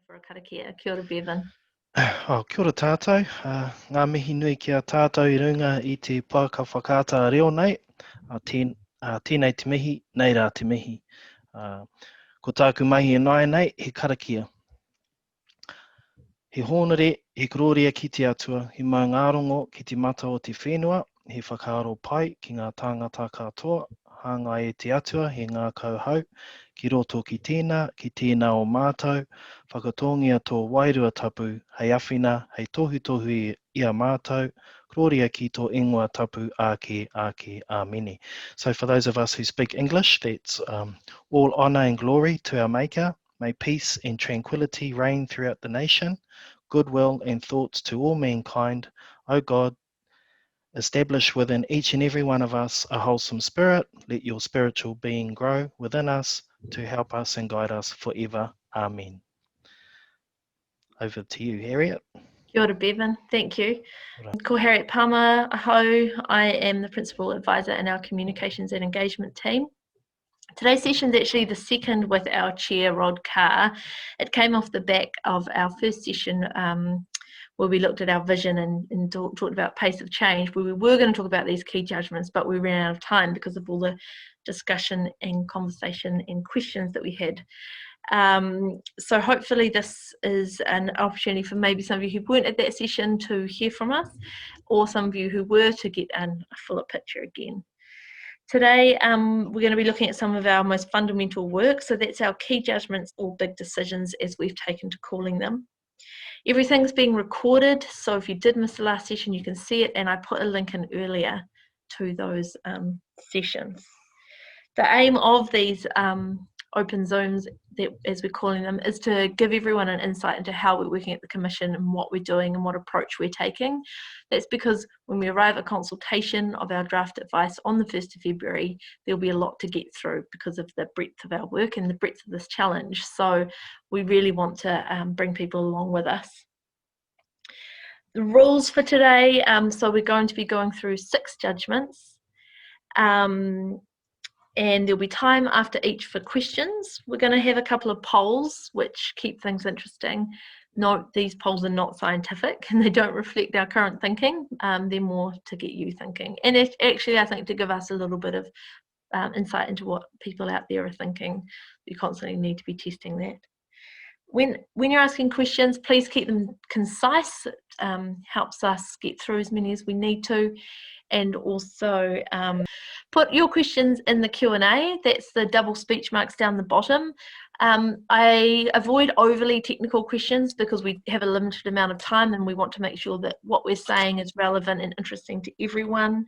For a karakia. Kia ora, Bevan. Kia ora tātou. Ngā mihi nui ki a tātou I runga I te pāka whakaata reo nei. Tēnei te mihi, nei rā te mihi. Ko tāku mahi e nai nei, he karakia. He hōnere, he kororia ki te atua, he mau ngārongo ki te mata o te whenua, he whakaaro pai ki ngā tāngata katoa, hanga e te atua, he ngā kauhau, ki roto ki tēnā o mātou, whakatongia tō wairua tapu, hei awhina, hei tohu ia mātou, kororia ki tō ingoa tapu, ake, āmeni. So for those of us who speak English, that's all honour and glory to our Maker. May peace and tranquility reign throughout the nation, goodwill and thoughts to all mankind. O God, establish within each and every one of us a wholesome spirit. Let your spiritual being grow within us to help us and guide us forever. Amen. Over to you, Harriet. Kia ora, Bevan. Thank you. Ko Harriet Palmer, aho. I am the Principal Advisor in our Communications and Engagement team. Today's session is actually the second with our Chair, Rod Carr. It came off the back of our first session where we looked at our vision and talked about pace of change, where we were going to talk about these key judgments, but we ran out of time because of all the discussion and conversation and questions that we had. So hopefully this is an opportunity for maybe some of you who weren't at that session to hear from us, or some of you who were to get a fuller picture again. Today, we're going to be looking at some of our most fundamental work. So that's our key judgments or big decisions as we've taken to calling them. Everything's being recorded. So if you did miss the last session, you can see it. And I put a link in earlier to those sessions. The aim of these open Zooms, as we're calling them, is to give everyone an insight into how we're working at the Commission and what we're doing and what approach we're taking. That's because when we arrive at consultation of our draft advice on the 1st of February, there'll be a lot to get through because of the breadth of our work and the breadth of this challenge. So we really want to bring people along with us. The rules for today, so we're going to be going through 6 judgments. And there'll be time after each for questions. We're going to have a couple of polls which keep things interesting. Note these polls are not scientific and they don't reflect our current thinking. They're more to get you thinking. And actually, I think to give us a little bit of insight into what people out there are thinking. You constantly need to be testing that. When you're asking questions, please keep them concise. It helps us get through as many as we need to. And also put your questions in the Q&A. That's the double speech marks down the bottom. I avoid overly technical questions because we have a limited amount of time and we want to make sure that what we're saying is relevant and interesting to everyone.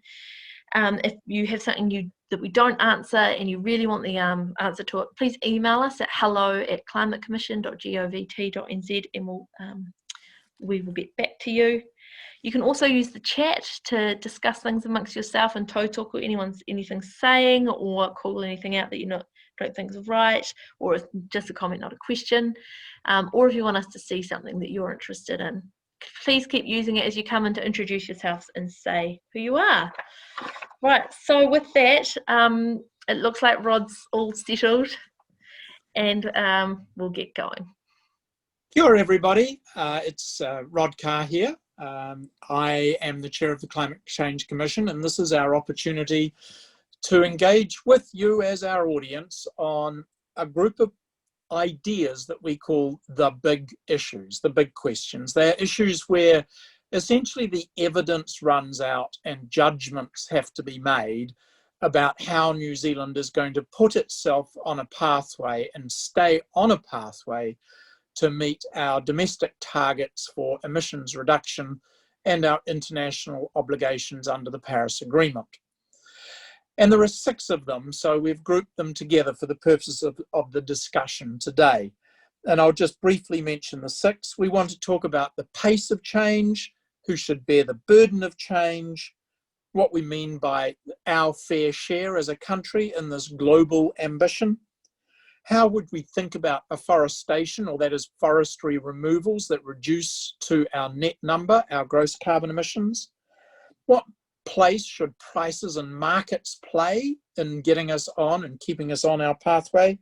If you have something that we don't answer and you really want the answer to it, please email us at hello@climatecommission.govt.nz and we will get back to you. You can also use the chat to discuss things amongst yourself and tautoko anything saying or call anything out that you don't think is right, or it's just a comment, not a question, or if you want us to see something that you're interested in. Please keep using it as you come in to introduce yourselves and say who you are. Right, so with that, it looks like Rod's all settled and we'll get going. Kia ora everybody, it's Rod Carr here. I am the Chair of the Climate Change Commission, and this is our opportunity to engage with you as our audience on a group of ideas that we call the big issues, the big questions. They're issues where essentially the evidence runs out and judgments have to be made about how New Zealand is going to put itself on a pathway and stay on a pathway to meet our domestic targets for emissions reduction and our international obligations under the Paris Agreement. And there are 6 of them, so we've grouped them together for the purposes of the discussion today. And I'll just briefly mention the 6. We want to talk about the pace of change, who should bear the burden of change, what we mean by our fair share as a country in this global ambition. How would we think about afforestation, or that is forestry removals that reduce to our net number, our gross carbon emissions? What place should prices and markets play in getting us on and keeping us on our pathway?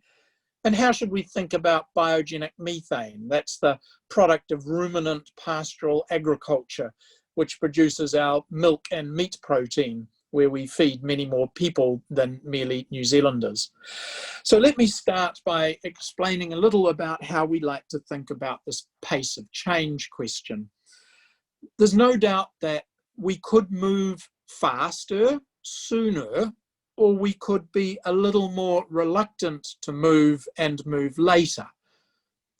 And how should we think about biogenic methane? That's the product of ruminant pastoral agriculture, which produces our milk and meat protein, where we feed many more people than merely New Zealanders. So let me start by explaining a little about how we like to think about this pace of change question. There's no doubt that we could move faster, sooner, or we could be a little more reluctant to move and move later.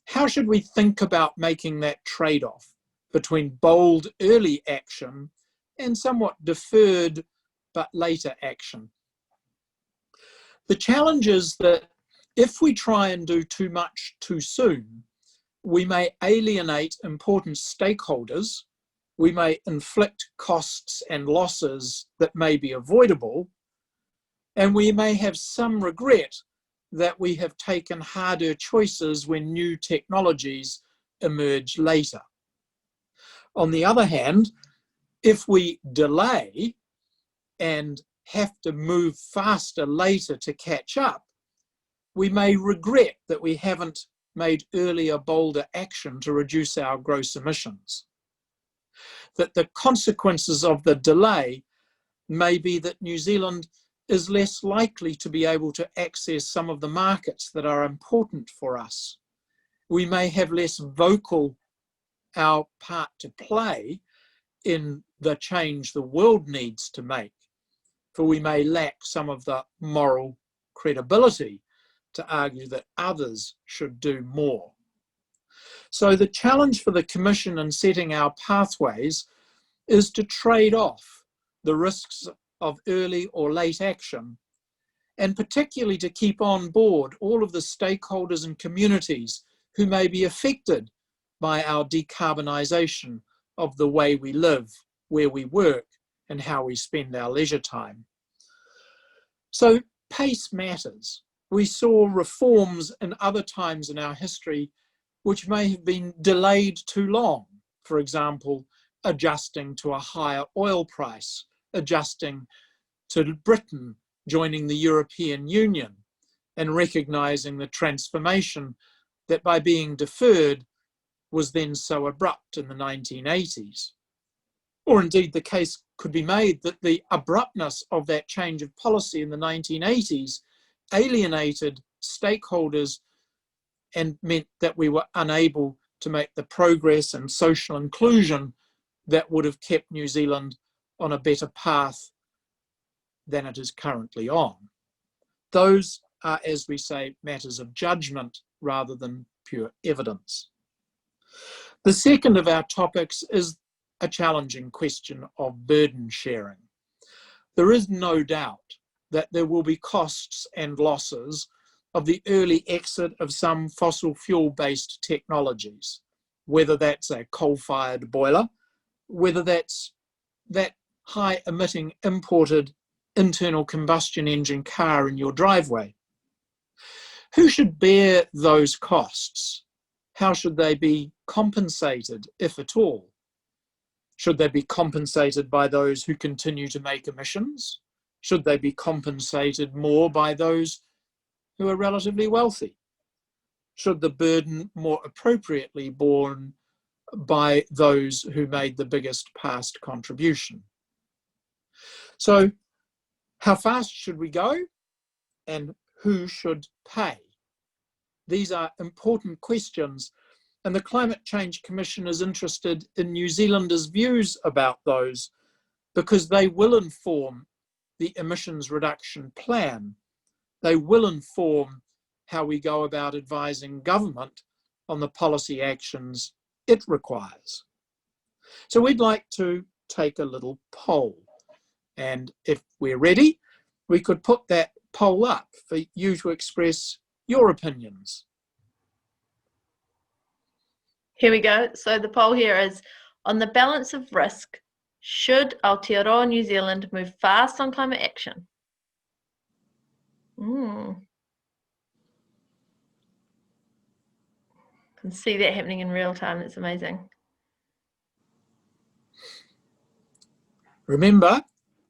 How should we think about making that trade-off between bold early action and somewhat deferred but later action? The challenge is that if we try and do too much too soon, we may alienate important stakeholders, we may inflict costs and losses that may be avoidable, and we may have some regret that we have taken harder choices when new technologies emerge later. On the other hand, if we delay and have to move faster later to catch up, we may regret that we haven't made earlier, bolder action to reduce our gross emissions. That the consequences of the delay may be that New Zealand is less likely to be able to access some of the markets that are important for us. We may have less vocal our part to play in the change the world needs to make, for we may lack some of the moral credibility to argue that others should do more. So the challenge for the Commission in setting our pathways is to trade off the risks of early or late action, and particularly to keep on board all of the stakeholders and communities who may be affected by our decarbonisation of the way we live, where we work, and how we spend our leisure time. So pace matters. We saw reforms in other times in our history which may have been delayed too long. For example, adjusting to a higher oil price, adjusting to Britain joining the European Union, and recognising the transformation that by being deferred was then so abrupt in the 1980s. Or indeed the case could be made that the abruptness of that change of policy in the 1980s alienated stakeholders and meant that we were unable to make the progress and social inclusion that would have kept New Zealand on a better path than it is currently on. Those are, as we say, matters of judgment rather than pure evidence. The second of our topics is a challenging question of burden sharing. There is no doubt that there will be costs and losses of the early exit of some fossil fuel-based technologies, whether that's a coal-fired boiler, whether that's that high-emitting imported internal combustion engine car in your driveway. Who should bear those costs? How should they be compensated, if at all? Should they be compensated by those who continue to make emissions? Should they be compensated more by those who are relatively wealthy? Should the burden more appropriately borne by those who made the biggest past contribution? So, how fast should we go, and who should pay? These are important questions, and the Climate Change Commission is interested in New Zealanders' views about those because they will inform the emissions reduction plan. They will inform how we go about advising government on the policy actions it requires. So we'd like to take a little poll, and if we're ready, we could put that poll up for you to express your opinions. Here we go. So the poll here is, on the balance of risk, should Aotearoa New Zealand move fast on climate action? Can see that happening in real time. It's amazing. Remember,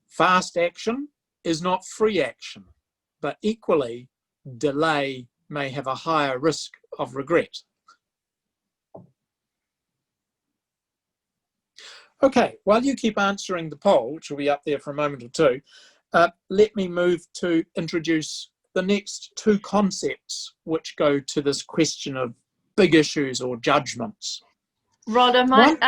fast action is not free action, but equally delay may have a higher risk of regret. Okay, while you keep answering the poll, which will be up there for a moment or two, let me move to introduce the next two concepts which go to this question of big issues or judgments. Rod, I might,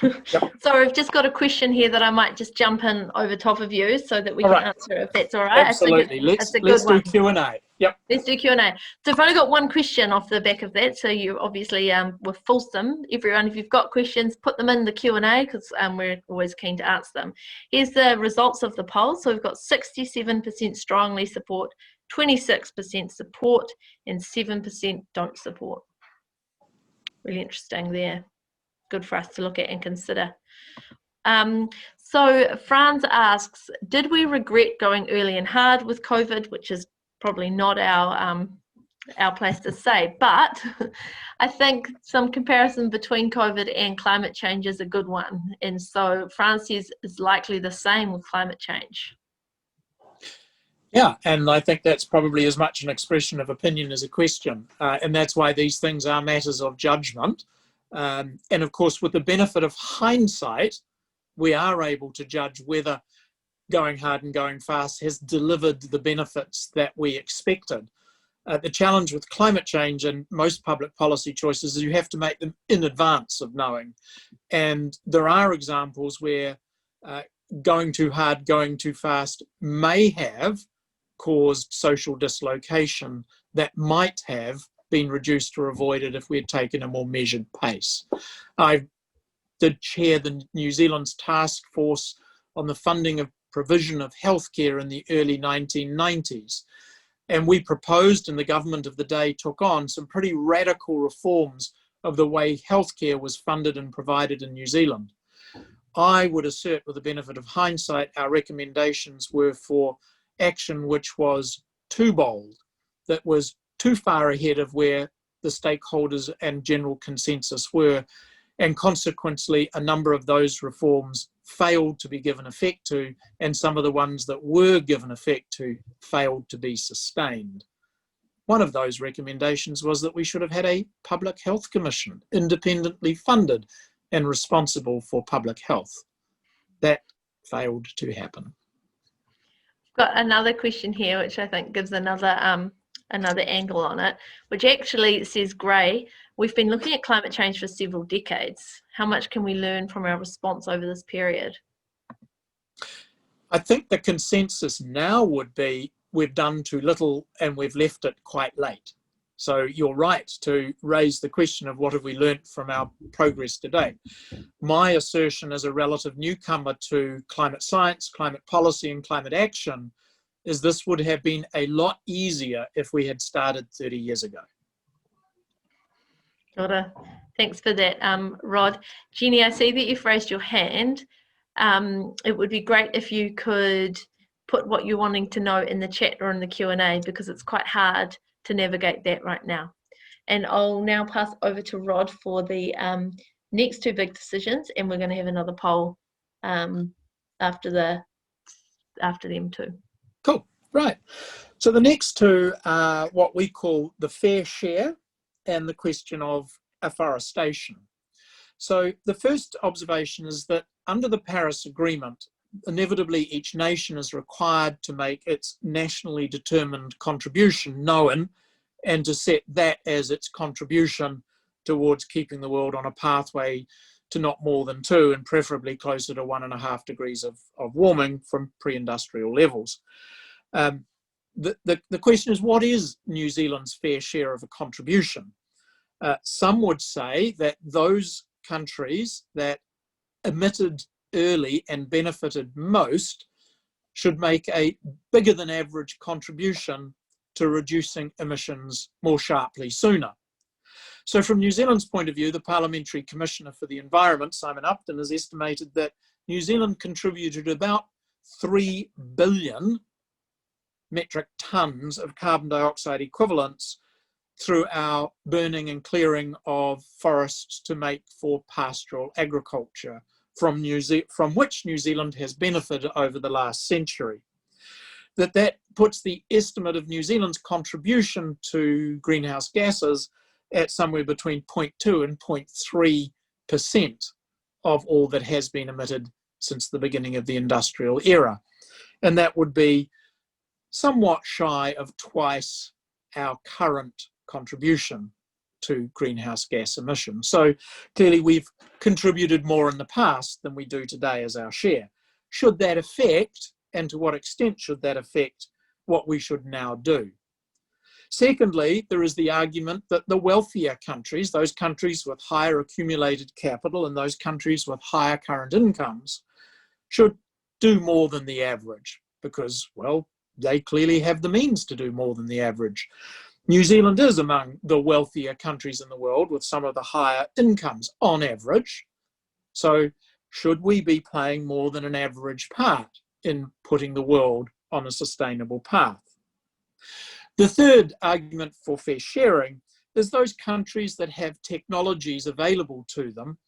Yep. sorry, I've just got a question here that I might just jump in over top of you so that we All can right. answer it, if that's all right. Absolutely. Let's do Q&A. Yep. Let's do Q&A. So I've only got one question off the back of that, so you obviously were fulsome. Everyone, if you've got questions, put them in the Q&A because we're always keen to answer them. Here's the results of the poll. So we've got 67% strongly support, 26% support, and 7% don't support. Really interesting there. Good for us to look at and consider. So Franz asks, did we regret going early and hard with COVID, which is probably not our place to say, but I think some comparison between COVID and climate change is a good one. And so Franz says is likely the same with climate change. Yeah, and I think that's probably as much an expression of opinion as a question. And that's why these things are matters of judgment. And of course, with the benefit of hindsight, we are able to judge whether going hard and going fast has delivered the benefits that we expected. The challenge with climate change and most public policy choices is you have to make them in advance of knowing. And there are examples where going too hard, going too fast may have caused social dislocation that might have been reduced or avoided if we had taken a more measured pace. I did chair the New Zealand's task force on the funding of provision of healthcare in the early 1990s. And we proposed, and the government of the day took on, some pretty radical reforms of the way healthcare was funded and provided in New Zealand. I would assert, with the benefit of hindsight, our recommendations were for action which was too bold, that was too far ahead of where the stakeholders and general consensus were, and consequently a number of those reforms failed to be given effect to, and some of the ones that were given effect to failed to be sustained. One of those recommendations was that we should have had a public health commission, independently funded and responsible for public health. That failed to happen. Got another question here, which I think gives another angle on it, which actually says, Gray, we've been looking at climate change for several decades. How much can we learn from our response over this period? I think the consensus now would be we've done too little and we've left it quite late. So you're right to raise the question of what have we learnt from our progress to date. My assertion as a relative newcomer to climate science, climate policy and climate action is this would have been a lot easier if we had started 30 years ago. Got it. Thanks for that, Rod. Jeannie, I see that you've raised your hand. It would be great if you could put what you're wanting to know in the chat or in the Q&A because it's quite hard to navigate that right now. And I'll now pass over to Rod for the next two big decisions, and we're going to have another poll after them too. Cool, right. So the next two are what we call the fair share and the question of afforestation. So the first observation is that under the Paris Agreement, inevitably each nation is required to make its nationally determined contribution known and to set that as its contribution towards keeping the world on a pathway to not more than 2 and preferably closer to 1.5 degrees of warming from pre-industrial levels. The question is, what is New Zealand's fair share of a contribution? Some would say that those countries that emitted early and benefited most should make a bigger than average contribution to reducing emissions more sharply sooner. So from New Zealand's point of view, the Parliamentary Commissioner for the Environment, Simon Upton, has estimated that New Zealand contributed about 3 billion metric tonnes of carbon dioxide equivalents through our burning and clearing of forests to make for pastoral agriculture, from which New Zealand has benefited over the last century. that puts the estimate of New Zealand's contribution to greenhouse gases at somewhere between 0.2 and 0.3% of all that has been emitted since the beginning of the industrial era. And that would be somewhat shy of twice our current contribution to greenhouse gas emissions. So clearly we've contributed more in the past than we do today as our share. Should that affect, and to what extent should that affect, what we should now do? Secondly, there is the argument that the wealthier countries, those countries with higher accumulated capital and those countries with higher current incomes, should do more than the average because, well, they clearly have the means to do more than the average. New Zealand is among the wealthier countries in the world with some of the higher incomes on average. So should we be playing more than an average part in putting the world on a sustainable path? The third argument for fair sharing is those countries that have technologies available to them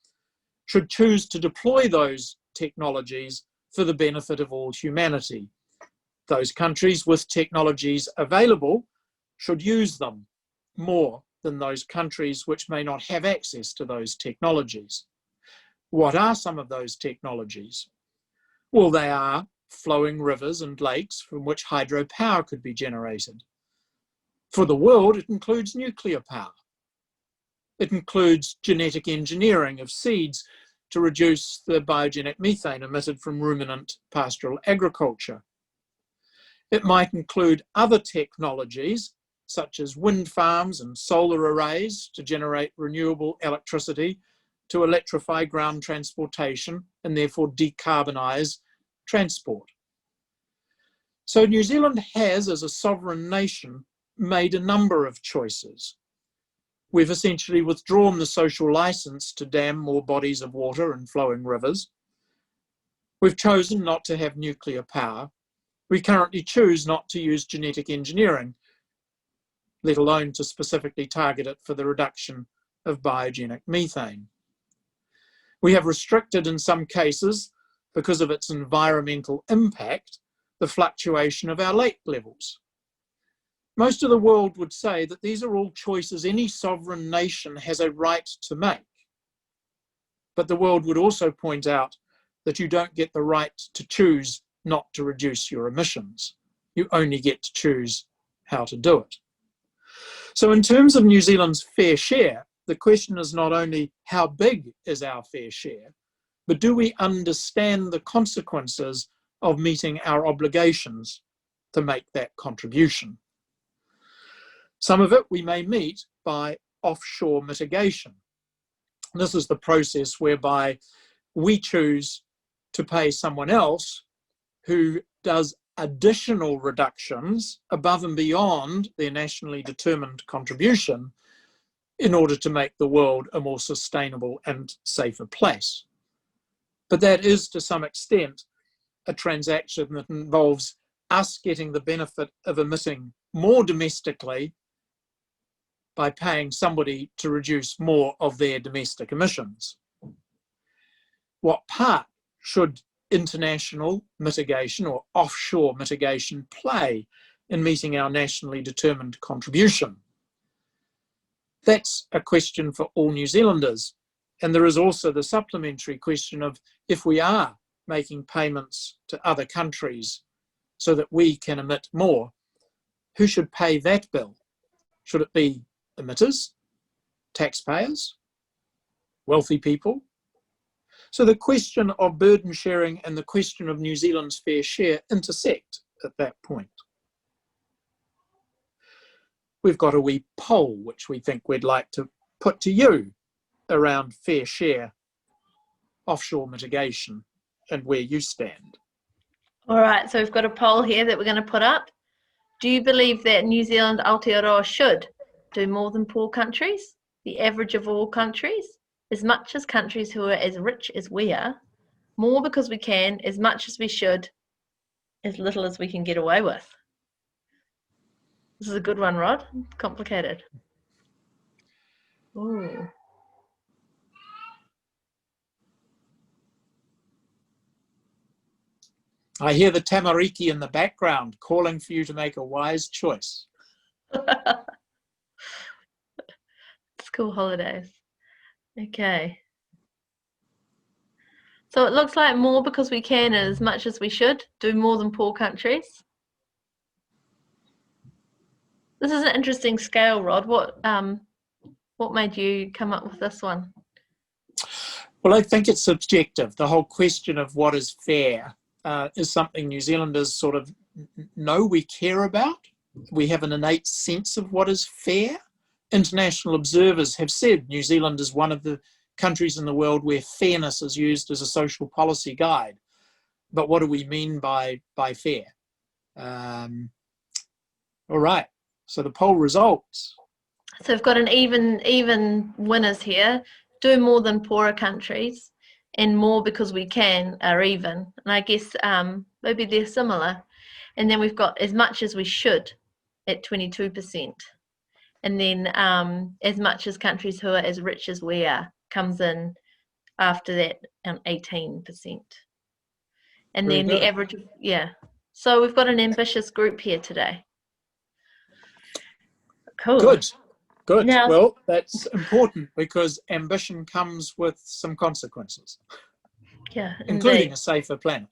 should choose to deploy those technologies for the benefit of all humanity. Those countries with technologies available should use them more than those countries which may not have access to those technologies. What are some of those technologies? Well, they are flowing rivers and lakes from which hydropower could be generated. For the world, it includes nuclear power. It includes genetic engineering of seeds to reduce the biogenic methane emitted from ruminant pastoral agriculture. It might include other technologies, such as wind farms and solar arrays to generate renewable electricity to electrify ground transportation and therefore decarbonise transport. So New Zealand has, as a sovereign nation, made a number of choices. We've essentially withdrawn the social licence to dam more bodies of water and flowing rivers. We've chosen not to have nuclear power. We currently choose not to use genetic engineering, let alone to specifically target it for the reduction of biogenic methane. We have restricted in some cases, because of its environmental impact, the fluctuation of our lake levels. Most of the world would say that these are all choices any sovereign nation has a right to make. But the world would also point out that you don't get the right to choose not to reduce your emissions. You only get to choose how to do it. So in terms of New Zealand's fair share, the question is not only how big is our fair share, but do we understand the consequences of meeting our obligations to make that contribution? Some of it we may meet by offshore mitigation. This is the process whereby we choose to pay someone else who does additional reductions above and beyond their nationally determined contribution in order to make the world a more sustainable and safer place. But that is, to some extent, a transaction that involves us getting the benefit of emitting more domestically by paying somebody to reduce more of their domestic emissions. What part should international mitigation or offshore mitigation play in meeting our nationally determined contribution? That's a question for all New Zealanders. And there is also the supplementary question of, if we are making payments to other countries so that we can emit more, who should pay that bill? Should it be emitters, taxpayers, wealthy people? So the question of burden sharing and the question of New Zealand's fair share intersect at that point. We've got a wee poll which we think we'd like to put to you around fair share, offshore mitigation, and where you stand. All right, so we've got a poll here that we're going to put up. Do you believe that New Zealand Aotearoa should do more than poor countries, the average of all countries, as much as countries who are as rich as we are, more because we can, as much as we should, as little as we can get away with? This is a good one, Rod. Complicated. Ooh. I hear the tamariki in the background calling for you to make a wise choice. School holidays. Okay. So it looks like more because we can and as much as we should do more than poor countries. This is an interesting scale, Rod. What made you come up with this one? Well, I think it's subjective. The whole question of what is fair is something New Zealanders sort of know we care about. We have an innate sense of what is fair. International observers have said New Zealand is one of the countries in the world where fairness is used as a social policy guide. But what do we mean by fair? All right, so the poll results. So we've got an even winners here. Do more than poorer countries, and more because we can are even. And I guess maybe they're similar. And then we've got as much as we should at 22%. And then as much as countries who are as rich as we are comes in after that 18%. And Very then good. the average, yeah. So we've got an ambitious group here today. Cool. Good. Good. Now, well, that's important because ambition comes with some consequences, yeah, including indeed. a safer planet.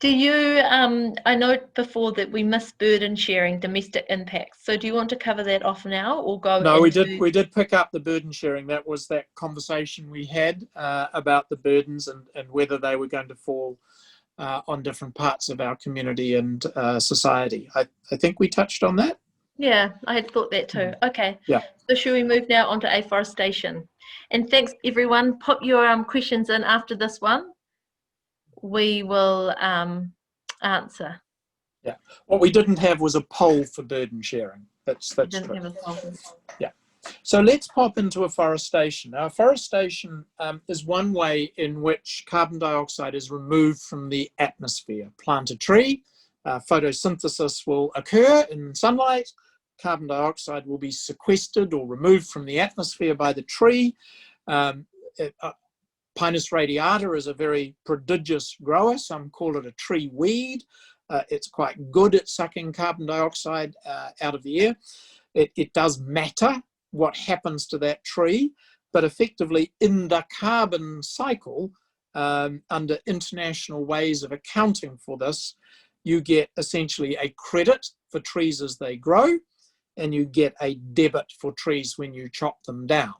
Do you, I note before that we missed burden sharing domestic impacts. So do you want to cover that off now or go No, into... we did pick up the burden sharing. That was that conversation we had about the burdens and whether they were going to fall on different parts of our community and society. I think we touched on that. Yeah, I had thought that too. Okay. Yeah. So should we move now on to afforestation? And thanks everyone. Put your questions in after this one. We will answer. Yeah. What we didn't have was a poll for burden sharing. That's We didn't true. have a poll. Yeah. So let's pop into afforestation. Now, afforestation is one way in which carbon dioxide is removed from the atmosphere. Plant a tree, photosynthesis will occur in sunlight, carbon dioxide will be sequestered or removed from the atmosphere by the tree. Pinus radiata is a very prodigious grower. Some call it a tree weed. It's quite good at sucking carbon dioxide out of the air. It does matter what happens to that tree, but effectively in the carbon cycle, under international ways of accounting for this, you get essentially a credit for trees as they grow, and you get a debit for trees when you chop them down.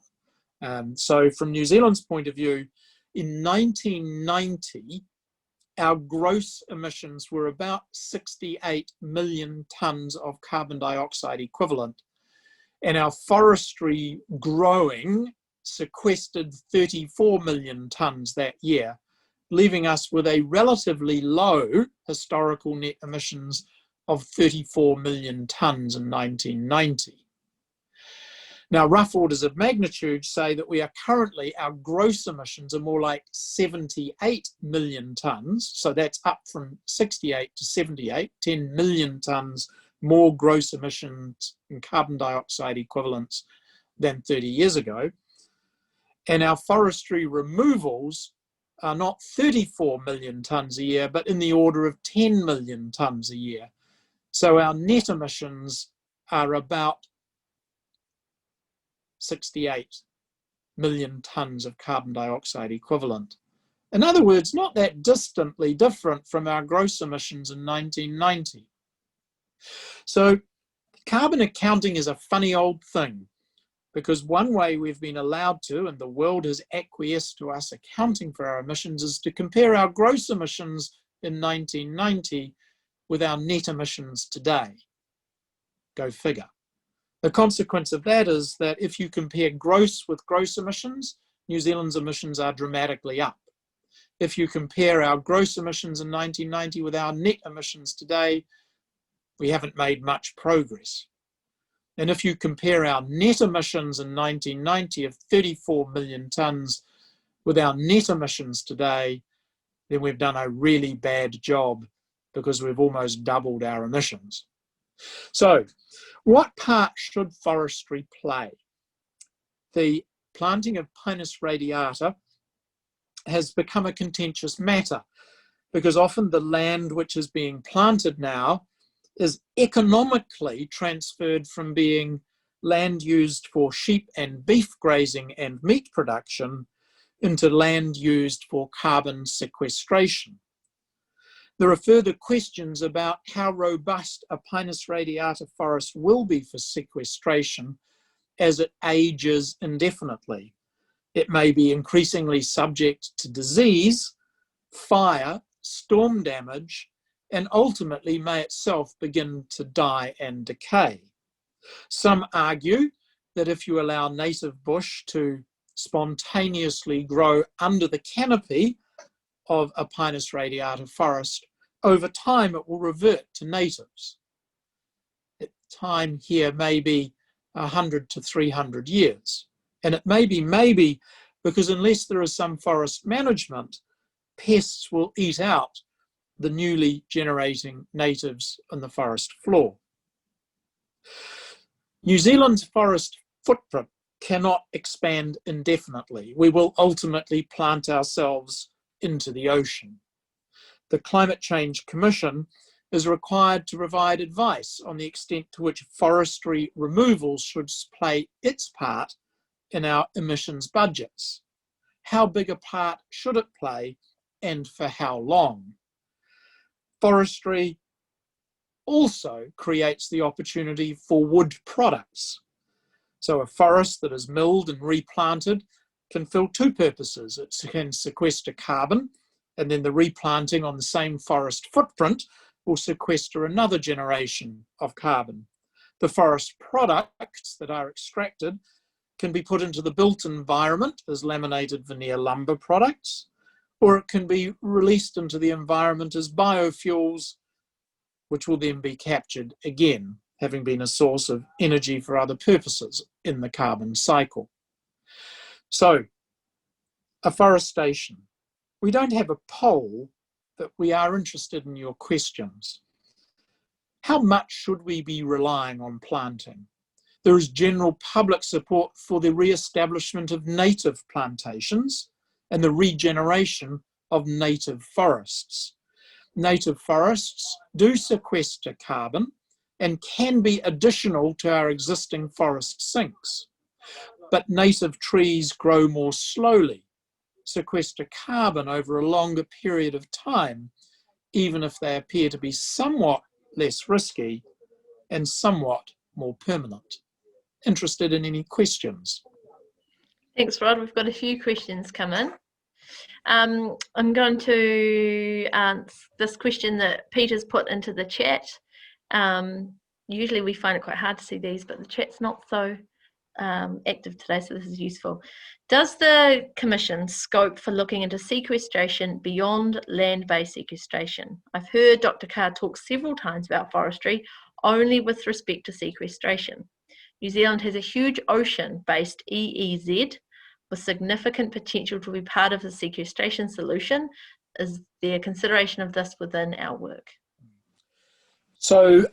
So from New Zealand's point of view, in 1990, our gross emissions were about 68 million tonnes of carbon dioxide equivalent, and our forestry growing sequestered 34 million tonnes that year, leaving us with a relatively low historical net emissions of 34 million tonnes in 1990. Now, rough orders of magnitude say that we are currently, our gross emissions are more like 78 million tonnes. So that's up from 68 to 78, 10 million tonnes more gross emissions in carbon dioxide equivalents than 30 years ago. And our forestry removals are not 34 million tonnes a year, but in the order of 10 million tonnes a year. So our net emissions are about 68 million tonnes of carbon dioxide equivalent. In other words, not that distantly different from our gross emissions in 1990. So carbon accounting is a funny old thing, because one way we've been allowed to, and the world has acquiesced to us accounting for our emissions, is to compare our gross emissions in 1990 with our net emissions today. Go figure. The consequence of that is that if you compare gross with gross emissions, New Zealand's emissions are dramatically up. If you compare our gross emissions in 1990 with our net emissions today, we haven't made much progress. And if you compare our net emissions in 1990 of 34 million tonnes with our net emissions today, then we've done a really bad job, because we've almost doubled our emissions. So, what part should forestry play? The planting of Pinus radiata has become a contentious matter. because often the land which is being planted now is economically transferred from being land used for sheep and beef grazing and meat production into land used for carbon sequestration. There are further questions about how robust a Pinus radiata forest will be for sequestration as it ages indefinitely. It may be increasingly subject to disease, fire, storm damage, and ultimately may itself begin to die and decay. Some argue that if you allow native bush to spontaneously grow under the canopy of a Pinus radiata forest, over time it will revert to natives. Time here may be 100 to 300 years. And it may be maybe because unless there is some forest management, pests will eat out the newly generating natives on the forest floor. New Zealand's forest footprint cannot expand indefinitely. We will ultimately plant ourselves into the ocean. The Climate Change Commission is required to provide advice on the extent to which forestry removals should play its part in our emissions budgets. How big a part should it play and for how long? Forestry also creates the opportunity for wood products. So a forest that is milled and replanted can fill two purposes. It can sequester carbon, and then the replanting on the same forest footprint will sequester another generation of carbon. The forest products that are extracted can be put into the built environment as laminated veneer lumber products, or it can be released into the environment as biofuels, which will then be captured again, having been a source of energy for other purposes in the carbon cycle. So, afforestation. We don't have a poll, but we are interested in your questions. How much should we be relying on planting? There is general public support for the re-establishment of native plantations and the regeneration of native forests. Native forests do sequester carbon and can be additional to our existing forest sinks. But native trees grow more slowly, sequester carbon over a longer period of time, even if they appear to be somewhat less risky and somewhat more permanent. Interested in any questions? Thanks, Rod. We've got a few questions come in. I'm going to answer this question that Peter's put into the chat. Usually we find it quite hard to see these, but the chat's not so active today, so this is useful. Does the Commission scope for looking into sequestration beyond land-based sequestration? I've heard Dr. Carr talk several times about forestry only with respect to sequestration. New Zealand has a huge ocean-based EEZ with significant potential to be part of the sequestration solution. Is there consideration of this within our work? So,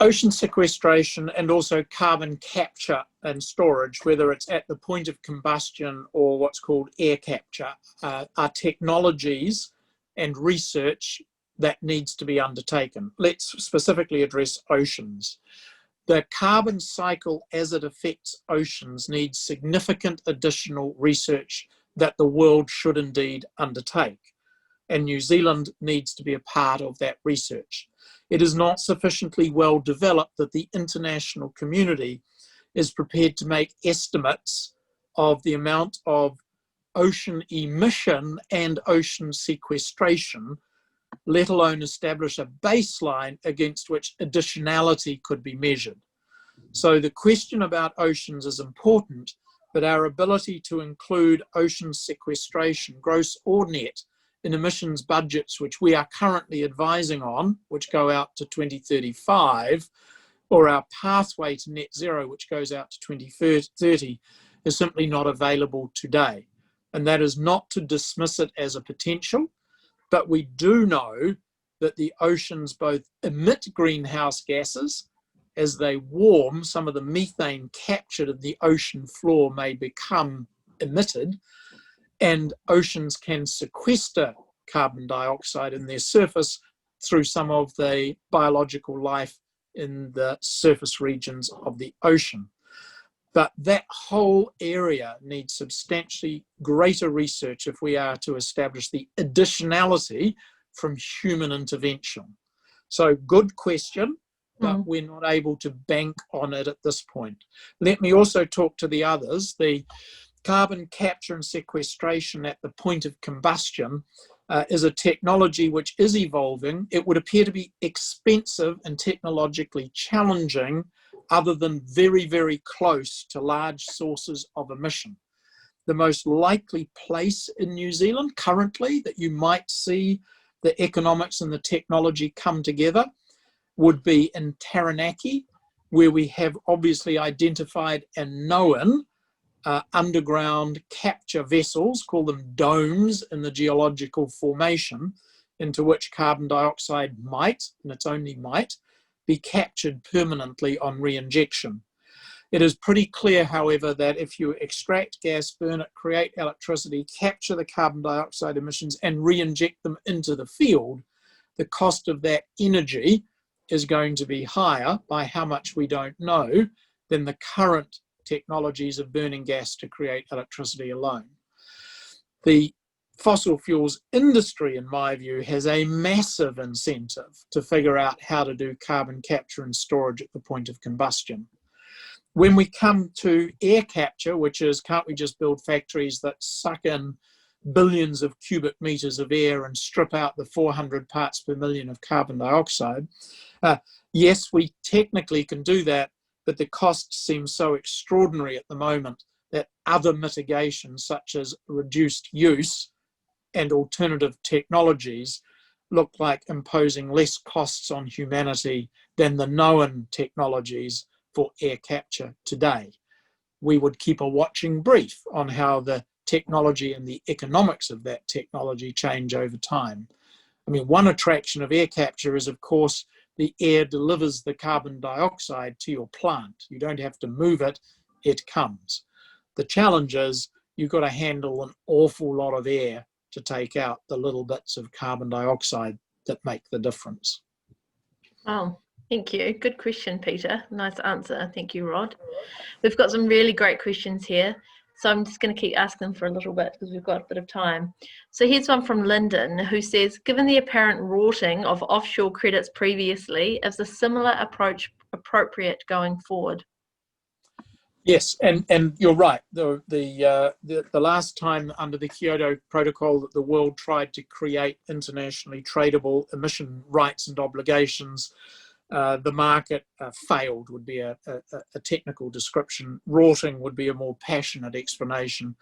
ocean sequestration and also carbon capture and storage, whether it's at the point of combustion or what's called air capture, are technologies and research that needs to be undertaken. Let's specifically address oceans. The carbon cycle as it affects oceans needs significant additional research that the world should indeed undertake, and New Zealand needs to be a part of that research. It is not sufficiently well developed that the international community is prepared to make estimates of the amount of ocean emission and ocean sequestration, let alone establish a baseline against which additionality could be measured. So the question about oceans is important, but our ability to include ocean sequestration, gross or net, in emissions budgets, which we are currently advising on, which go out to 2035, or our pathway to net zero, which goes out to 2030, is simply not available today. And that is not to dismiss it as a potential, but we do know that the oceans both emit greenhouse gases. As they warm, some of the methane captured in the ocean floor may become emitted, and oceans can sequester carbon dioxide in their surface through some of the biological life in the surface regions of the ocean. But that whole area needs substantially greater research if we are to establish the additionality from human intervention. So good question, but we're not able to bank on it at this point. Let me also talk to the others. The carbon capture and sequestration at the point of combustion is a technology which is evolving. It would appear to be expensive and technologically challenging, other than very, very close to large sources of emission. The most likely place in New Zealand currently that you might see the economics and the technology come together would be in Taranaki, where we have obviously identified and known underground capture vessels, call them domes, in the geological formation, into which carbon dioxide might, and it's only might, be captured permanently on re-injection. It is pretty clear, however, that if you extract gas, burn it, create electricity, capture the carbon dioxide emissions and re-inject them into the field, the cost of that energy is going to be higher, by how much we don't know, than the current technologies of burning gas to create electricity alone. The fossil fuels industry, in my view, has a massive incentive to figure out how to do carbon capture and storage at the point of combustion. When we come to air capture, which is, can't we just build factories that suck in billions of cubic meters of air and strip out the 400 parts per million of carbon dioxide? Yes, we technically can do that, but the costs seem so extraordinary at the moment that other mitigations, such as reduced use and alternative technologies, look like imposing less costs on humanity than the known technologies for air capture today. We would keep a watching brief on how the technology and the economics of that technology change over time. I mean, one attraction of air capture is, of course, the air delivers the carbon dioxide to your plant. You don't have to move it, it comes. The challenge is you've got to handle an awful lot of air to take out the little bits of carbon dioxide that make the difference. Oh, thank you. Good question, Peter. Nice answer. Thank you, Rod. We've got some really great questions here, so I'm just going to keep asking them for a little bit because we've got a bit of time. So here's one from Lyndon, who says, given the apparent rorting of offshore credits previously, is a similar approach appropriate going forward? Yes, and you're right. The last time under the Kyoto Protocol that the world tried to create internationally tradable emission rights and obligations, the market failed would be a technical description. Rorting would be a more passionate explanation.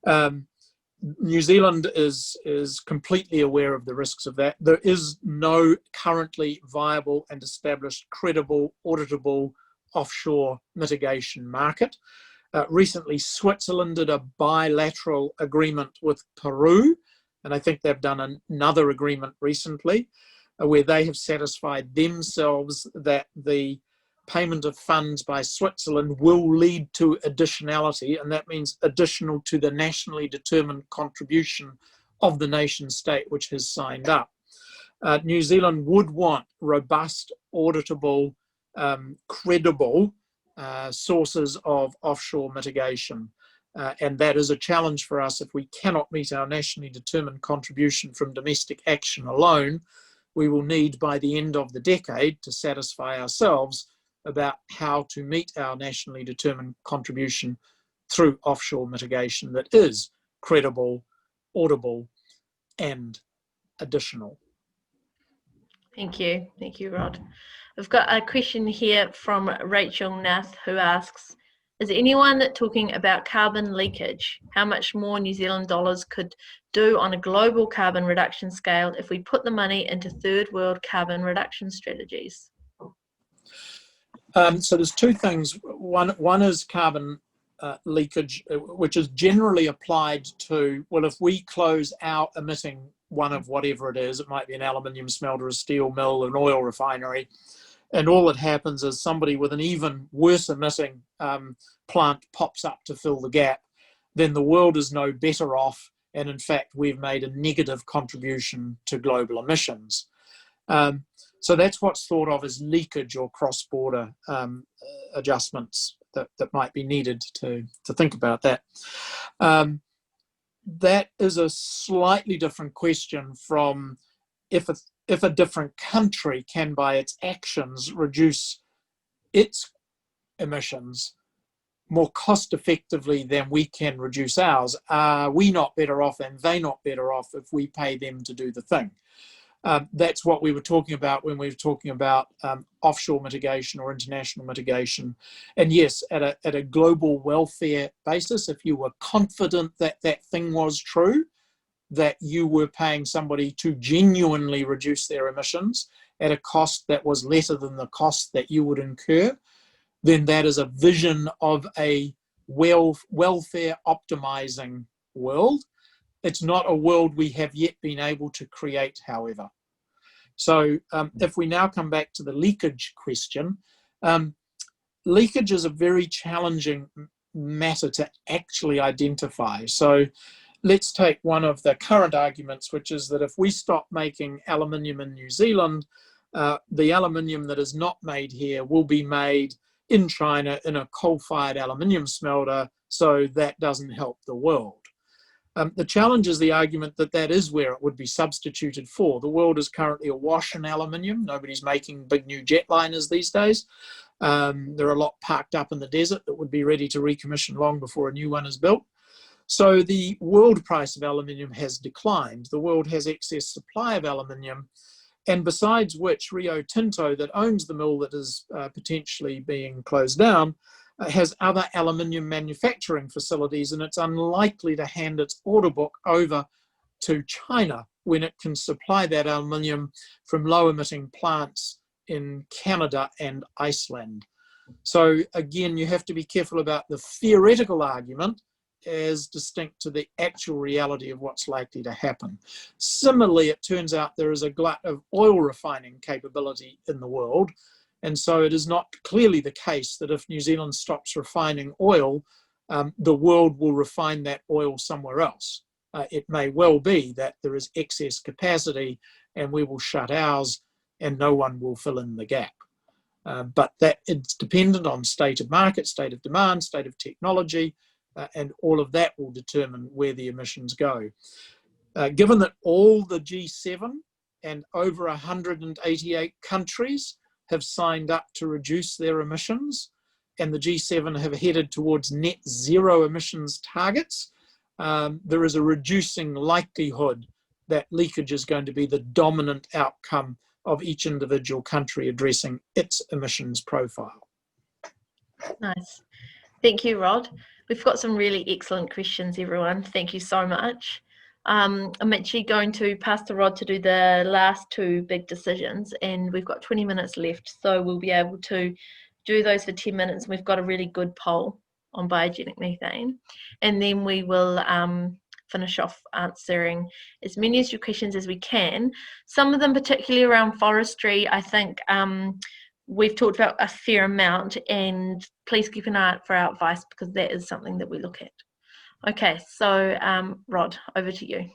New Zealand is completely aware of the risks of that. There is no currently viable and established, credible, auditable offshore mitigation market. Recently, Switzerland did a bilateral agreement with Peru, and I think they've done another agreement recently where they have satisfied themselves that the payment of funds by Switzerland will lead to additionality, and that means additional to the nationally determined contribution of the nation state which has signed up. New Zealand would want robust, auditable, credible sources of offshore mitigation. And that is a challenge for us. If we cannot meet our nationally determined contribution from domestic action alone, we will need by the end of the decade to satisfy ourselves about how to meet our nationally determined contribution through offshore mitigation that is credible, audible, and additional. Thank you. Thank you, Rod. We've got a question here from Rachel Nath, who asks, is anyone talking about carbon leakage? How much more New Zealand dollars could do on a global carbon reduction scale if we put the money into third world carbon reduction strategies? So there's two things. One is carbon leakage, which is generally applied to, well, if we close our emitting one of whatever it is, it might be an aluminium smelter, a steel mill, an oil refinery, and all that happens is somebody with an even worse emitting plant pops up to fill the gap, then the world is no better off And in fact, we've made a negative contribution to global emissions. So that's what's thought of as leakage or cross-border adjustments that might be needed to think about that. That is a slightly different question from if a different country can, by its actions, reduce its emissions more cost effectively than we can reduce ours. Are we not better off and they not better off if we pay them to do the thing? That's what we were talking about when we were talking about offshore mitigation or international mitigation. And yes, at a global welfare basis, if you were confident that that thing was true, that you were paying somebody to genuinely reduce their emissions at a cost that was lesser than the cost that you would incur, then that is a vision of a welfare optimizing world. It's not a world we have yet been able to create, however. So if we now come back to the leakage question, leakage is a very challenging matter to actually identify. So let's take one of the current arguments, which is that if we stop making aluminium in New Zealand, the aluminium that is not made here will be made in China in a coal-fired aluminium smelter, so that doesn't help the world. The challenge is the argument that that is where it would be substituted for. The world is currently awash in aluminium. Nobody's making big new jetliners these days. There are a lot parked up in the desert that would be ready to recommission long before a new one is built. So the world price of aluminium has declined. The world has excess supply of aluminium, and besides which Rio Tinto, that owns the mill that is potentially being closed down, has other aluminium manufacturing facilities, and it's unlikely to hand its order book over to China when it can supply that aluminium from low-emitting plants in Canada and Iceland. So again, you have to be careful about the theoretical argument as distinct to the actual reality of what's likely to happen. Similarly, it turns out there is a glut of oil refining capability in the world, and so it is not clearly the case that if New Zealand stops refining oil, the world will refine that oil somewhere else. It may well be that there is excess capacity and we will shut ours and no one will fill in the gap. But that it's dependent on state of market, state of demand, state of technology, and all of that will determine where the emissions go. Given that all the G7 and over 188 countries have signed up to reduce their emissions, and the G7 have headed towards net zero emissions targets, there is a reducing likelihood that leakage is going to be the dominant outcome of each individual country addressing its emissions profile. Nice. Thank you, Rod. We've got some really excellent questions, everyone. Thank you so much. I'm actually going to pass to Rod to do the last two big decisions, and we've got 20 minutes left, so we'll be able to do those for 10 minutes. We've got a really good poll on biogenic methane, and then we will finish off answering as many of your questions as we can. Some of them, particularly around forestry, I think we've talked about a fair amount, and please keep an eye out for our advice because that is something that we look at. Okay, so Rod, over to you.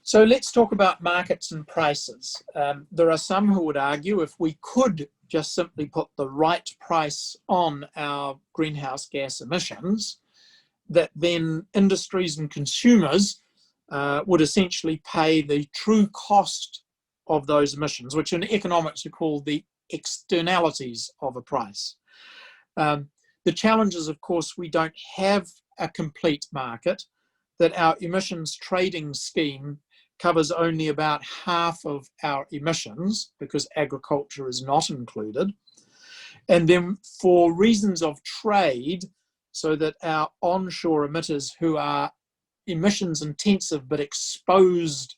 So let's talk about markets and prices. There are some who would argue if we could just simply put the right price on our greenhouse gas emissions, that then industries and consumers would essentially pay the true cost of those emissions, which in economics are called the externalities of a price. The challenge is, of course, we don't have a complete market, that our emissions trading scheme covers only about half of our emissions because agriculture is not included. And then for reasons of trade, so that our onshore emitters who are emissions intensive but exposed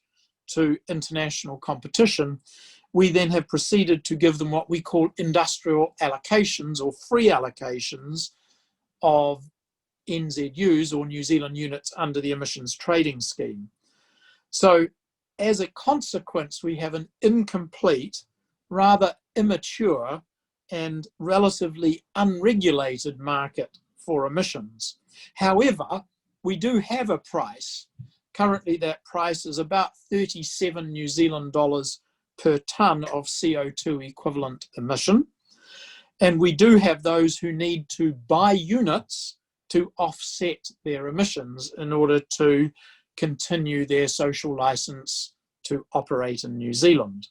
to international competition, we then have proceeded to give them what we call industrial allocations or free allocations of NZUs or New Zealand units under the emissions trading scheme. So as a consequence, we have an incomplete, rather immature and relatively unregulated market for emissions. However, we do have a price Currently, that price is about 37 New Zealand dollars per tonne of CO2 equivalent emission. And we do have those who need to buy units to offset their emissions in order to continue their social licence to operate in New Zealand.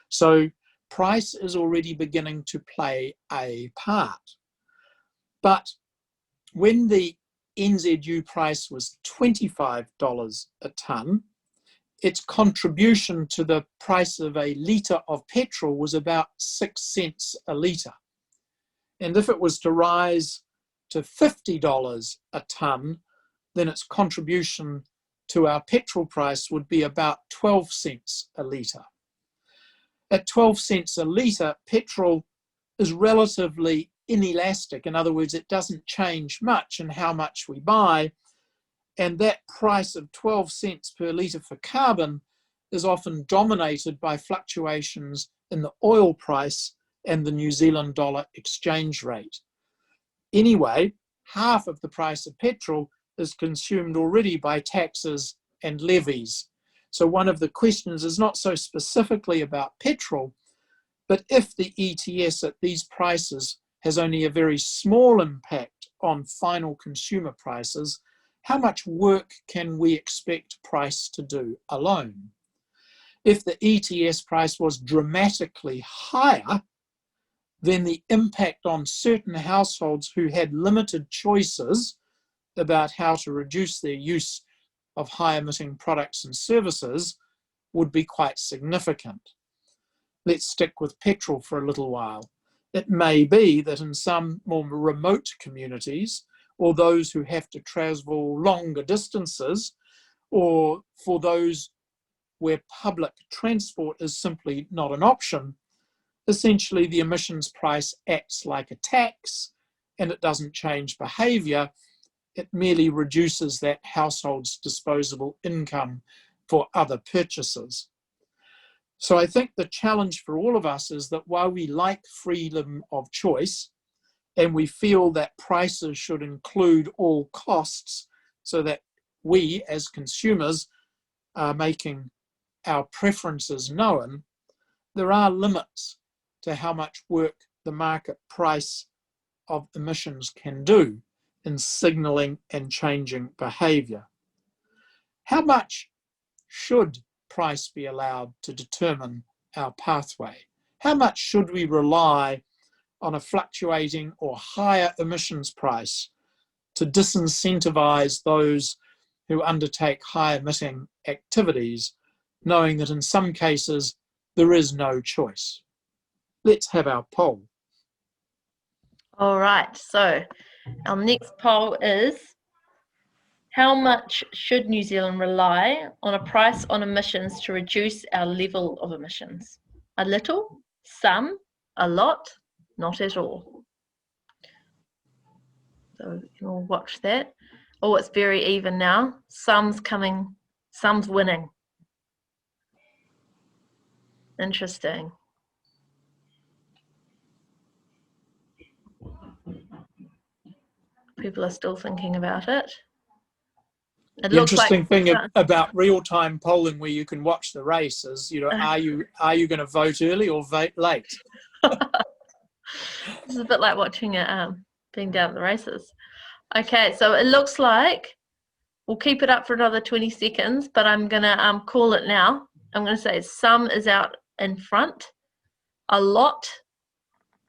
So price is already beginning to play a part. But when the NZU price was $25 a tonne, its contribution to the price of a litre of petrol was about 6 cents a litre. And if it was to rise to $50 a tonne, then its contribution to our petrol price would be about 12 cents a litre. At 12 cents a litre, petrol is relatively inelastic. In other words, it doesn't change much in how much we buy. And that price of 12 cents per litre for carbon is often dominated by fluctuations in the oil price and the New Zealand dollar exchange rate. Anyway, half of the price of petrol is consumed already by taxes and levies. So one of the questions is not so specifically about petrol, but if the ETS at these prices has only a very small impact on final consumer prices, how much work can we expect price to do alone? If the ETS price was dramatically higher, then the impact on certain households who had limited choices about how to reduce their use of high-emitting products and services would be quite significant. Let's stick with petrol for a little while. It may be that in some more remote communities, or those who have to travel longer distances, or for those where public transport is simply not an option, essentially the emissions price acts like a tax and it doesn't change behaviour. It merely reduces that household's disposable income for other purchases. So I think the challenge for all of us is that while we like freedom of choice and we feel that prices should include all costs so that we as consumers are making our preferences known, there are limits to how much work the market price of emissions can do in signalling and changing behaviour. How much should price be allowed to determine our pathway? How much should we rely on a fluctuating or higher emissions price to disincentivise those who undertake high emitting activities, knowing that in some cases there is no choice? Let's have our poll. All right, so our next poll is, how much should New Zealand rely on a price on emissions to reduce our level of emissions? A little, some, a lot, not at all. So we'll watch that. Oh, it's very even now. Some's coming, some's winning. Interesting. People are still thinking about it. It The looks interesting like thing about real-time polling where you can watch the race is, you know, are you going to vote early or vote late? this is a bit like watching it being down at the races. Okay, so it looks like we'll keep it up for another 20 seconds, but I'm going to call it now. I'm going to say some is out in front, a lot,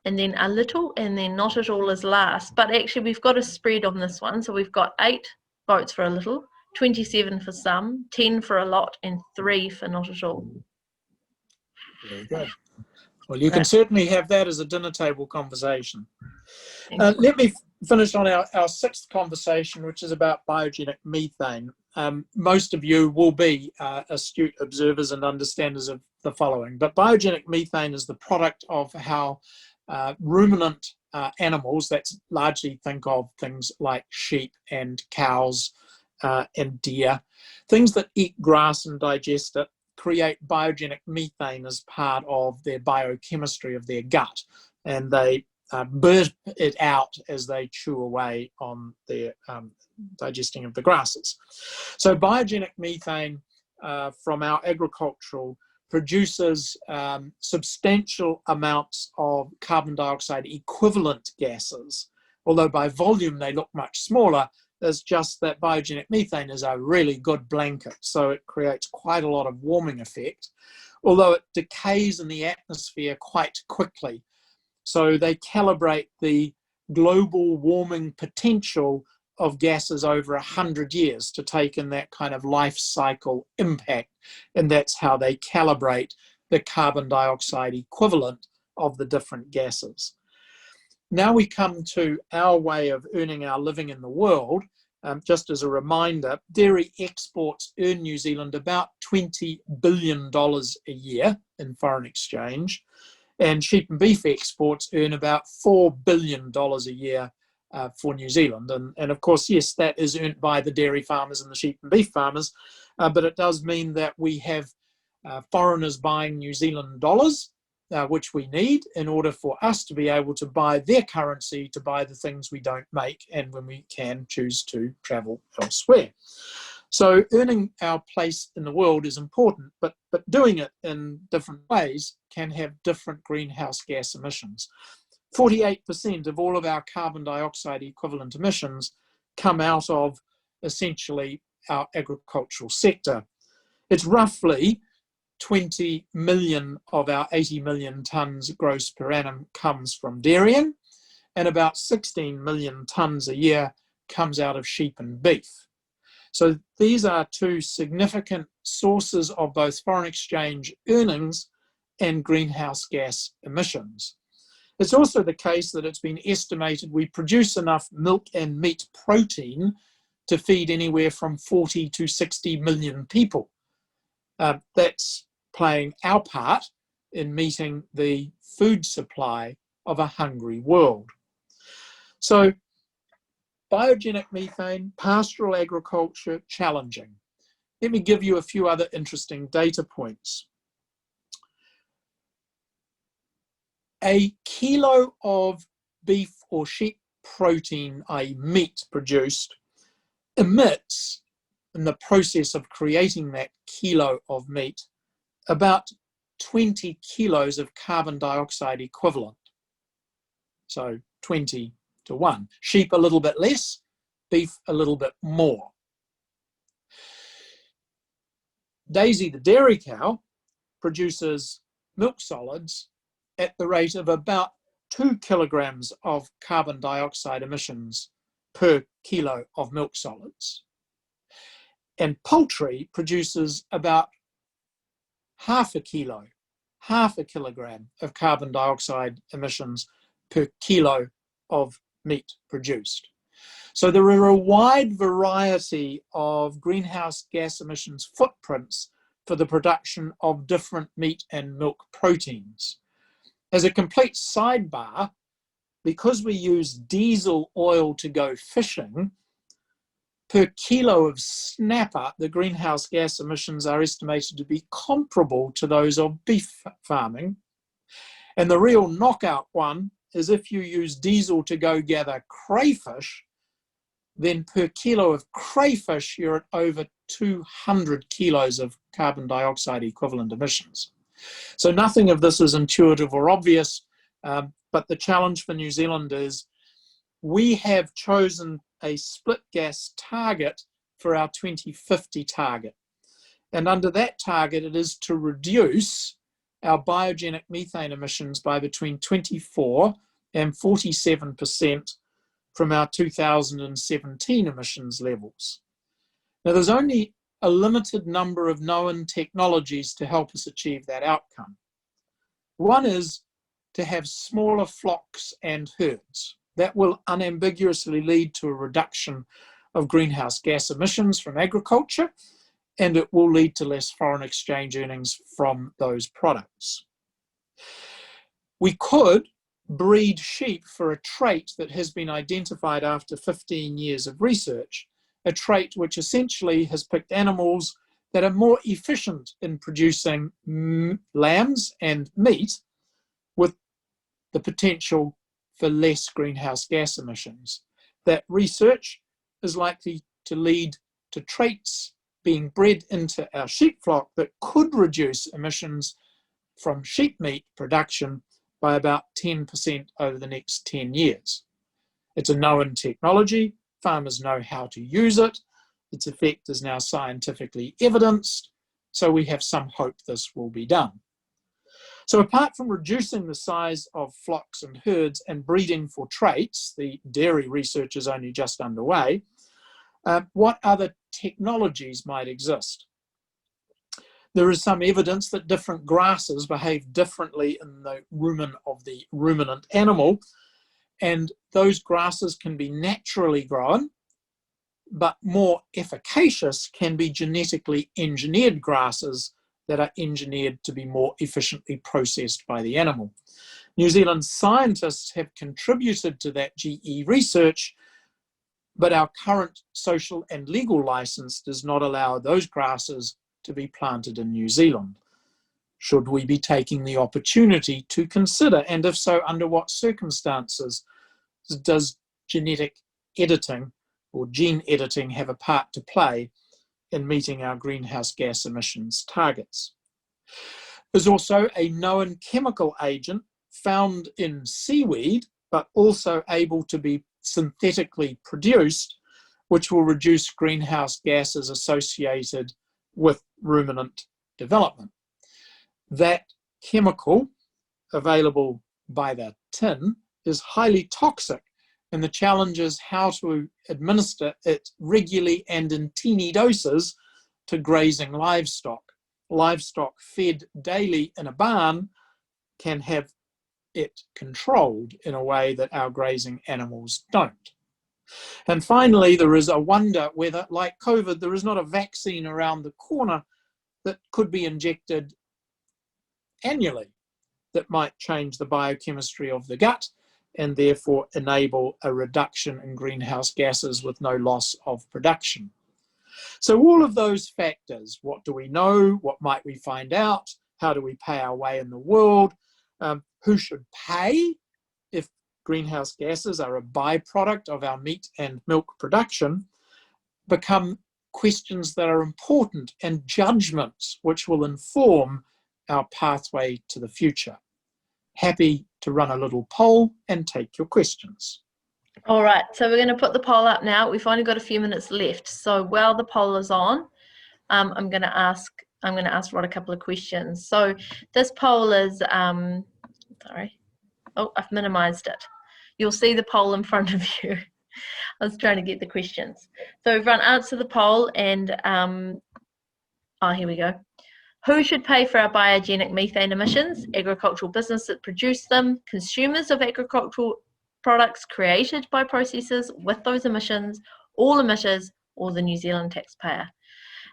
and then a little, and then not at all is last. But actually we've got a spread on this one. So we've got 8 votes for a little, 27 for some, 10 for a lot, and 3 for not at all. Very good. Well, you can certainly have that as a dinner table conversation. Let me finish on our 6th conversation, which is about biogenic methane. Most of you will be astute observers and understanders of the following, but biogenic methane is the product of how ruminant animals, that's largely think of things like sheep and cows and deer, things that eat grass and digest it, create biogenic methane as part of their biochemistry of their gut. And they burp it out as they chew away on their digesting of the grasses. So biogenic methane from our agricultural produces substantial amounts of carbon dioxide equivalent gases, although by volume they look much smaller. It's just that biogenic methane is a really good blanket, so it creates quite a lot of warming effect, although it decays in the atmosphere quite quickly. So they calibrate the global warming potential of gases over 100 years to take in that kind of life cycle impact, and that's how they calibrate the carbon dioxide equivalent of the different gases. Now we come to our way of earning our living in the world. Just as a reminder, dairy exports earn New Zealand about $20 billion a year in foreign exchange, and sheep and beef exports earn about $4 billion a year for New Zealand. And of course, yes, that is earned by the dairy farmers and the sheep and beef farmers, but it does mean that we have foreigners buying New Zealand dollars, which we need in order for us to be able to buy their currency to buy the things we don't make, and when we can choose to travel elsewhere. So earning our place in the world is important, but doing it in different ways can have different greenhouse gas emissions. 48% of all of our carbon dioxide equivalent emissions come out of essentially our agricultural sector. It's roughly 20 million of our 80 million tonnes gross per annum comes from dairying, and about 16 million tonnes a year comes out of sheep and beef. So these are two significant sources of both foreign exchange earnings and greenhouse gas emissions. It's also the case that it's been estimated we produce enough milk and meat protein to feed anywhere from 40 to 60 million people. That's playing our part in meeting the food supply of a hungry world. So biogenic methane, pastoral agriculture, challenging. Let me give you a few other interesting data points. A kilo of beef or sheep protein, i.e. meat produced, emits, in the process of creating that kilo of meat, about 20 kilos of carbon dioxide equivalent. So 20 to 1. Sheep a little bit less, beef a little bit more. Daisy, the dairy cow, produces milk solids at the rate of about 2 kilograms of carbon dioxide emissions per kilo of milk solids. And poultry produces about half a kilogram of carbon dioxide emissions per kilo of meat produced. So there are a wide variety of greenhouse gas emissions footprints for the production of different meat and milk proteins. As a complete sidebar, because we use diesel oil to go fishing, per kilo of snapper, the greenhouse gas emissions are estimated to be comparable to those of beef farming. And the real knockout one is if you use diesel to go gather crayfish, then per kilo of crayfish, you're at over 200 kilos of carbon dioxide equivalent emissions. So nothing of this is intuitive or obvious, but the challenge for New Zealand is we have chosen a split gas target for our 2050 target. And under that target, it is to reduce our biogenic methane emissions by between 24 and 47% from our 2017 emissions levels. Now, there's only a limited number of known technologies to help us achieve that outcome. One is to have smaller flocks and herds. That will unambiguously lead to a reduction of greenhouse gas emissions from agriculture, and it will lead to less foreign exchange earnings from those products. We could breed sheep for a trait that has been identified after 15 years of research, a trait which essentially has picked animals that are more efficient in producing lambs and meat with the potential for less greenhouse gas emissions. That research is likely to lead to traits being bred into our sheep flock that could reduce emissions from sheep meat production by about 10% over the next 10 years. It's a known technology, farmers know how to use it, its effect is now scientifically evidenced, so we have some hope this will be done. So apart from reducing the size of flocks and herds and breeding for traits, the dairy research is only just underway, what other technologies might exist? There is some evidence that different grasses behave differently in the rumen of the ruminant animal, and those grasses can be naturally grown, but more efficacious can be genetically engineered grasses that are engineered to be more efficiently processed by the animal. New Zealand scientists have contributed to that GE research, but our current social and legal license does not allow those grasses to be planted in New Zealand. Should we be taking the opportunity to consider, and if so, under what circumstances, does genetic editing or gene editing have a part to play in meeting our greenhouse gas emissions targets? There's also a known chemical agent found in seaweed, but also able to be synthetically produced, which will reduce greenhouse gases associated with ruminant development. That chemical, available by the tin, is highly toxic, and the challenge is how to administer it regularly and in teeny doses to grazing livestock. Livestock fed daily in a barn can have it controlled in a way that our grazing animals don't. And finally, there is a wonder whether, like COVID, there is not a vaccine around the corner that could be injected annually that might change the biochemistry of the gut and therefore enable a reduction in greenhouse gases with no loss of production. So all of those factors, what do we know, what might we find out, how do we pay our way in the world, who should pay if greenhouse gases are a byproduct of our meat and milk production, become questions that are important and judgments which will inform our pathway to the future. Happy to run a little poll and take your questions. All right, so we're going to put the poll up now. We've only got a few minutes left. So while the poll is on, I'm going to ask Rod a couple of questions. So this poll is, sorry, oh, I've minimized it. You'll see the poll in front of you. I was trying to get the questions. So everyone answer the poll and, here we go. Who should pay for our biogenic methane emissions? Agricultural business that produce them, consumers of agricultural products created by processors with those emissions, all emitters, or the New Zealand taxpayer.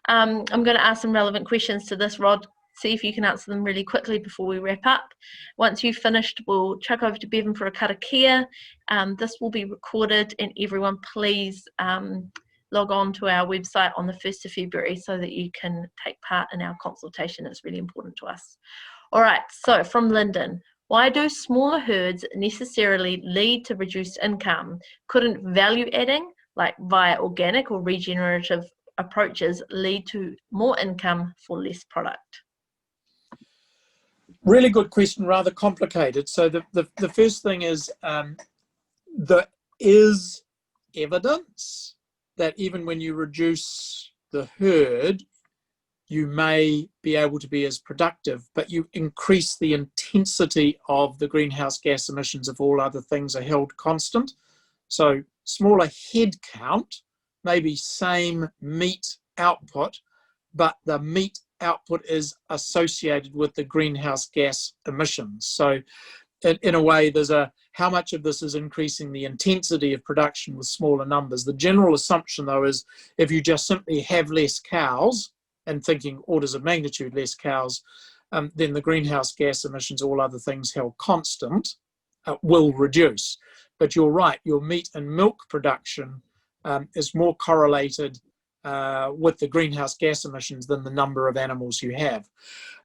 I'm going to ask some relevant questions to this, Rod. See if you can answer them really quickly before we wrap up. Once you've finished, we'll chuck over to Bevan for a karakia. This will be recorded, and everyone please log on to our website on the 1st of February so that you can take part in our consultation. It's really important to us. All right, so from Lyndon, why do smaller herds necessarily lead to reduced income? Couldn't value adding, like via organic or regenerative approaches, lead to more income for less product? Really good question, rather complicated. So the first thing is there is evidence that even when you reduce the herd, you may be able to be as productive, but you increase the intensity of the greenhouse gas emissions if all other things are held constant. So smaller head count, maybe same meat output, but the meat output is associated with the greenhouse gas emissions. So in a way, there's how much of this is increasing the intensity of production with smaller numbers. The general assumption, though, is if you just simply have less cows, and thinking orders of magnitude less cows, then the greenhouse gas emissions, all other things held constant, will reduce. But you're right, your meat and milk production is more correlated with the greenhouse gas emissions than the number of animals you have.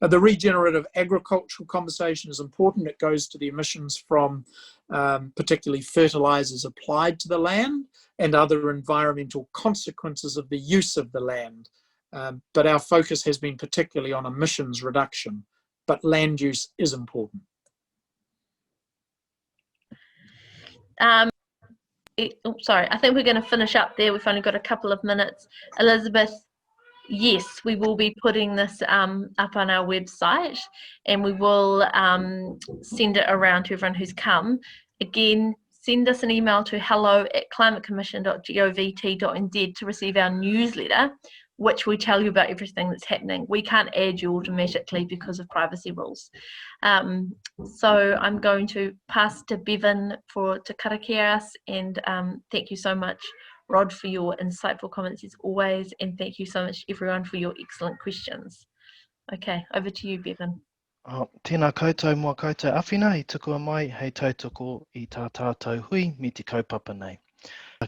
The regenerative agricultural conversation is important. It goes to the emissions from particularly fertilizers applied to the land and other environmental consequences of the use of the land. But our focus has been particularly on emissions reduction, but land use is important. Sorry, I think we're going to finish up there. We've only got a couple of minutes. Elizabeth, yes, we will be putting this up on our website, and we will send it around to everyone who's come. Again, send us an email to hello@climatecommission.govt.nz to receive our newsletter, which will tell you about everything that's happening. We can't add you automatically because of privacy rules. So I'm going to pass to Bevan to karakia us, and thank you so much, Rod, for your insightful comments as always, and thank you so much everyone for your excellent questions. Okay, over to you, Bevan. Tēnā koutou mua koutou awhina, I tuku mai, hei tautoko I tā tātou hui, me te kaupapa nei.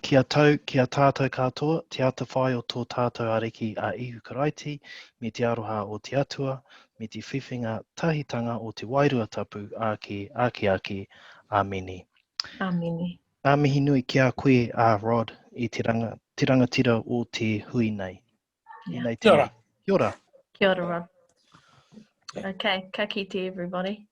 Kia tātou katoa, te ata whai o tō tātou ariki a ihu karaiti, me te aroha o te atua, me te whiwhinga tahitanga o te wairua tapu ake, ameni. Ameni. Ngā mihi nui kia koe a Rod I te rangatira o te hui nei. Yeah. Kia ora. Kia ora. Kia ora, Rod. Okay, ka kite everybody.